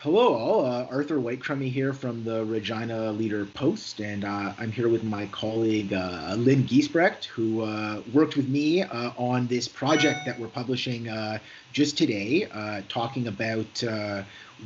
Hello, all. Arthur White-Crummey here from the Regina Leader Post, and I'm here with my colleague Lynn Giesbrecht, who worked with me on this project that we're publishing just today, talking about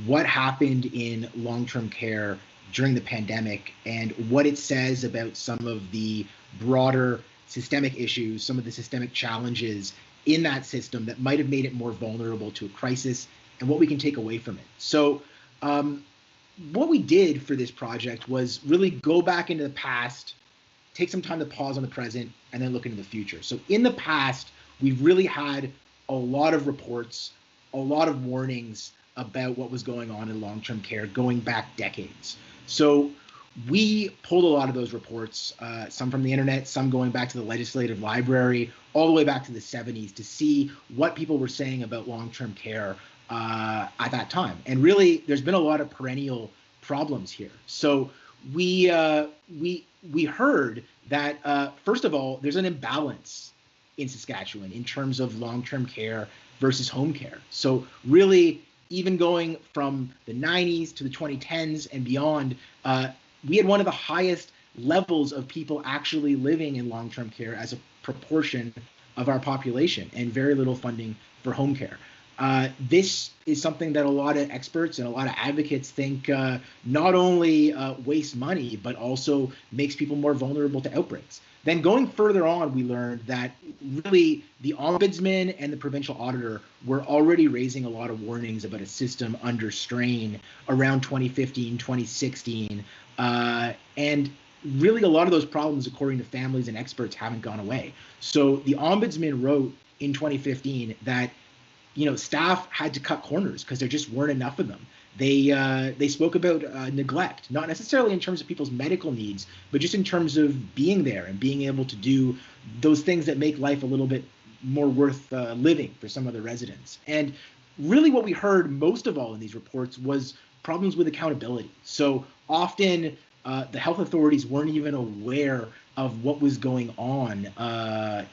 what happened in long-term care during the pandemic and what it says about some of the broader systemic issues, some of the systemic challenges in that system that might have made it more vulnerable to a crisis and what we can take away from it. Um, what we did for this project was really go back into the past, take some time to pause on the present, and then look into the future. So in the past, we've really had a lot of reports, a lot of warnings about what was going on in long-term care going back decades. So we pulled a lot of those reports, some from the internet, some going back to the legislative library, all the way back to the 70s to see what people were saying about long-term care at that time. And really, there's been a lot of perennial problems here. So we heard that first of all, there's an imbalance in Saskatchewan in terms of long-term care versus home care. So really, even going from the 90s to the 2010s and beyond, we had one of the highest levels of people actually living in long-term care as a proportion of our population, and very little funding for home care. This is something that a lot of experts and a lot of advocates think not only wastes money, but also makes people more vulnerable to outbreaks. Then going further on, we learned that really the ombudsman and the provincial auditor were already raising a lot of warnings about a system under strain around 2015, 2016. And really a lot of those problems, according to families and experts, haven't gone away. So the ombudsman wrote in 2015 that staff had to cut corners because there just weren't enough of them. They spoke about neglect, not necessarily in terms of people's medical needs, but just in terms of being there and being able to do those things that make life a little bit more worth living for some of the residents. And really, what we heard most of all in these reports was problems with accountability. So often, the health authorities weren't even aware of what was going on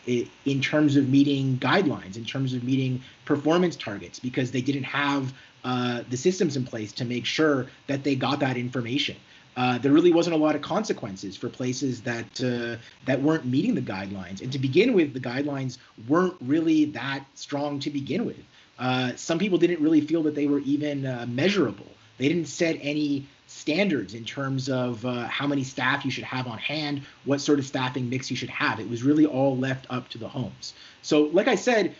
in terms of meeting guidelines, in terms of meeting performance targets, because they didn't have the systems in place to make sure that they got that information. There really wasn't a lot of consequences for places that weren't meeting the guidelines. And to begin with, the guidelines weren't really that strong to begin with. Some people didn't really feel that they were even measurable. They didn't set any standards in terms of how many staff you should have on hand, what sort of staffing mix you should have. It was really all left up to the homes. So, like I said,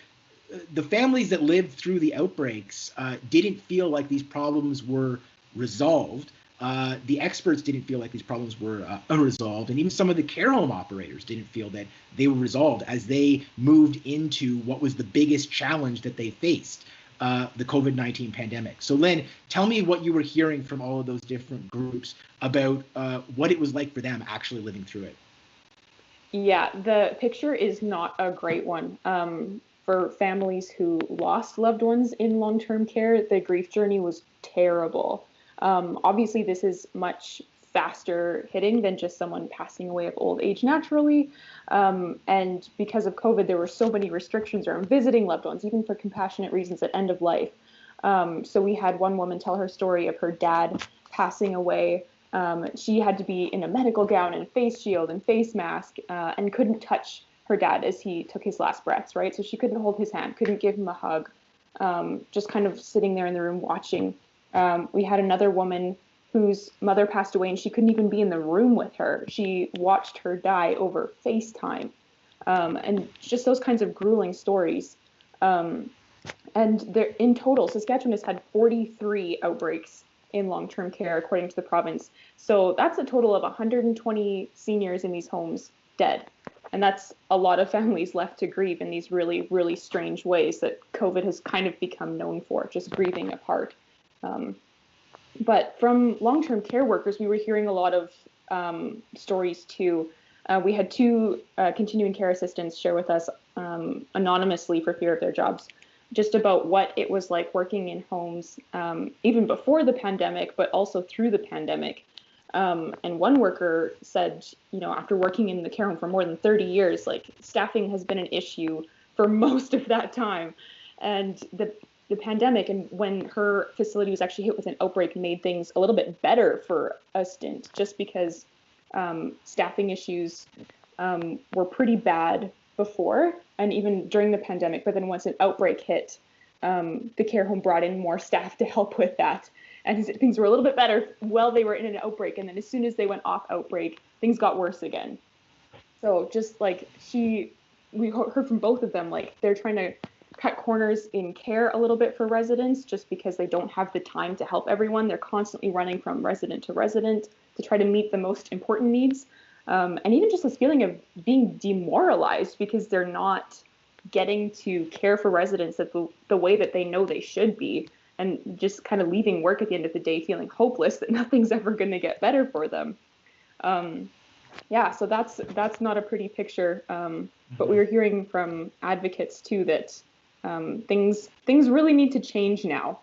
the families that lived through the outbreaks didn't feel like these problems were resolved. The experts didn't feel like these problems were unresolved, and even some of the care home operators didn't feel that they were resolved as they moved into what was the biggest challenge that they faced, the COVID-19 pandemic. So Lynn, tell me what you were hearing from all of those different groups about what it was like for them actually living through it. Yeah, the picture is not a great one. For families who lost loved ones in long-term care, the grief journey was terrible. Obviously, this is much faster hitting than just someone passing away of old age naturally. And because of COVID, there were so many restrictions around visiting loved ones, even for compassionate reasons at end of life. So we had one woman tell her story of her dad passing away. She had to be in a medical gown and face shield and face mask, and couldn't touch her dad as he took his last breaths, right? So she couldn't hold his hand, couldn't give him a hug, just kind of sitting there in the room watching. We had another woman whose mother passed away and she couldn't even be in the room with her. She watched her die over FaceTime. And just those kinds of grueling stories. And there, in total, Saskatchewan has had 43 outbreaks in long-term care, according to the province. So that's a total of 120 seniors in these homes dead. And that's a lot of families left to grieve in these really, really strange ways that COVID has kind of become known for, just grieving apart. But from long-term care workers, we were hearing a lot of stories too. We had two continuing care assistants share with us anonymously for fear of their jobs, just about what it was like working in homes, even before the pandemic, but also through the pandemic. And one worker said, after working in the care home for more than 30 years, like staffing has been an issue for most of that time. And the pandemic, and when her facility was actually hit with an outbreak, made things a little bit better for a stint, just because staffing issues were pretty bad before and even during the pandemic. But then once an outbreak hit, the care home brought in more staff to help with that. And things were a little bit better while they were in an outbreak. And then as soon as they went off outbreak, things got worse again. So just like we heard from both of them, like they're trying to cut corners in care a little bit for residents just because they don't have the time to help everyone. They're constantly running from resident to resident to try to meet the most important needs. And even just this feeling of being demoralized because they're not getting to care for residents at the way that they know they should be, and just kind of leaving work at the end of the day feeling hopeless that nothing's ever going to get better for them. Yeah, so that's not a pretty picture. But we were hearing from advocates too that things really need to change now.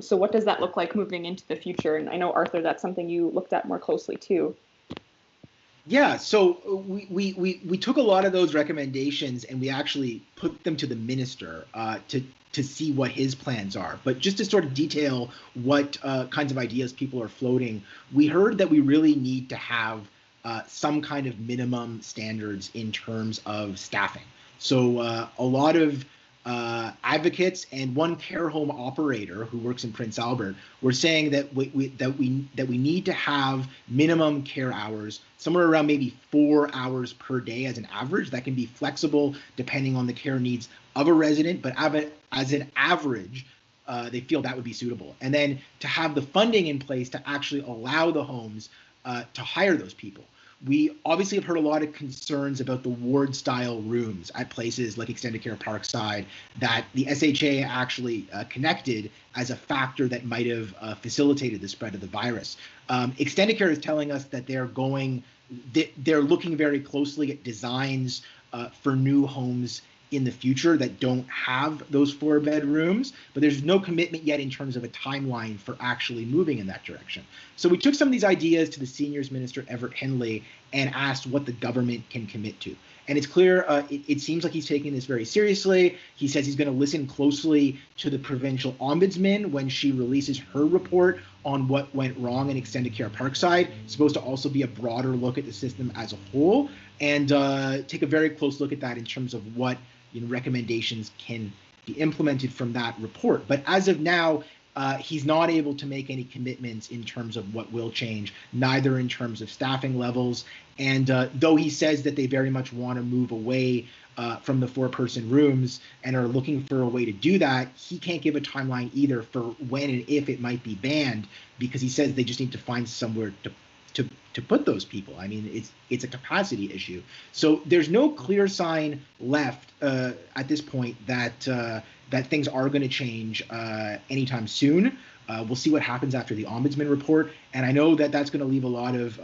So what does that look like moving into the future? And I know, Arthur, that's something you looked at more closely too. Yeah, so we took a lot of those recommendations and we actually put them to the minister to see what his plans are. But just to sort of detail what kinds of ideas people are floating, we heard that we really need to have some kind of minimum standards in terms of staffing. So a lot of advocates and one care home operator who works in Prince Albert were saying that we need to have minimum care hours somewhere around maybe 4 hours per day as an average. That can be flexible depending on the care needs of a resident, but as an average, they feel that would be suitable. And then to have the funding in place to actually allow the homes to hire those people. We obviously have heard a lot of concerns about the ward-style rooms at places like Extended Care Parkside that the SHA actually connected as a factor that might have facilitated the spread of the virus. Extended Care is telling us that they're looking very closely at designs for new homes in the future that don't have those 4-bed rooms, but there's no commitment yet in terms of a timeline for actually moving in that direction. So we took some of these ideas to the Seniors Minister, Everett Henley, and asked what the government can commit to. And it's clear, it seems like he's taking this very seriously. He says he's going to listen closely to the provincial ombudsman when she releases her report on what went wrong in Extended Care Parkside. It's supposed to also be a broader look at the system as a whole, and take a very close look at that in terms of what recommendations can be implemented from that report. But as of now, he's not able to make any commitments in terms of what will change, neither in terms of staffing levels. And though he says that they very much want to move away from the 4-person rooms and are looking for a way to do that, he can't give a timeline either for when and if it might be banned, because he says they just need to find somewhere to put those people. I mean, it's a capacity issue. So there's no clear sign left at this point that things are going to change anytime soon. We'll see what happens after the ombudsman report. And I know that that's going to leave a lot of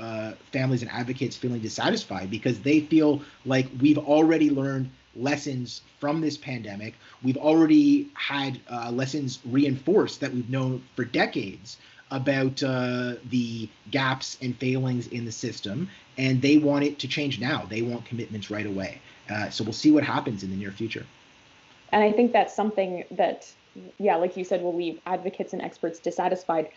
families and advocates feeling dissatisfied because they feel like we've already learned lessons from this pandemic. We've already had lessons reinforced that we've known for decades about the gaps and failings in the system, and they want it to change now. They want commitments right away. So we'll see what happens in the near future. And I think that's something that, yeah, like you said, will leave advocates and experts dissatisfied,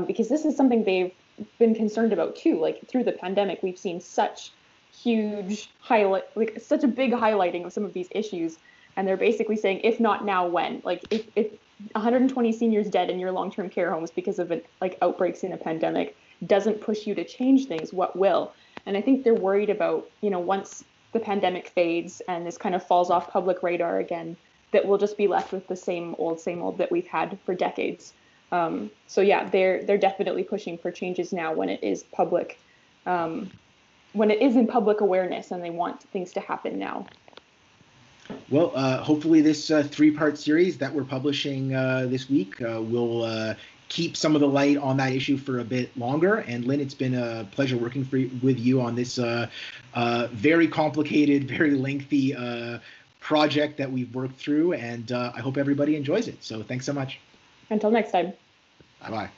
because this is something they've been concerned about too. Like through the pandemic, we've seen such huge such a big highlighting of some of these issues. And they're basically saying, if not now, when? Like if 120 seniors dead in your long-term care homes because of outbreaks in a pandemic doesn't push you to change things, what will? And I think they're worried about, once the pandemic fades and this kind of falls off public radar again, that we'll just be left with the same old that we've had for decades. So yeah, they're definitely pushing for changes now when it is public, when it is in public awareness, and they want things to happen now. Well, hopefully this 3-part series that we're publishing this week will keep some of the light on that issue for a bit longer. And Lynn, it's been a pleasure working with you on this very complicated, very lengthy project that we've worked through. And I hope everybody enjoys it. So thanks so much. Until next time. Bye-bye.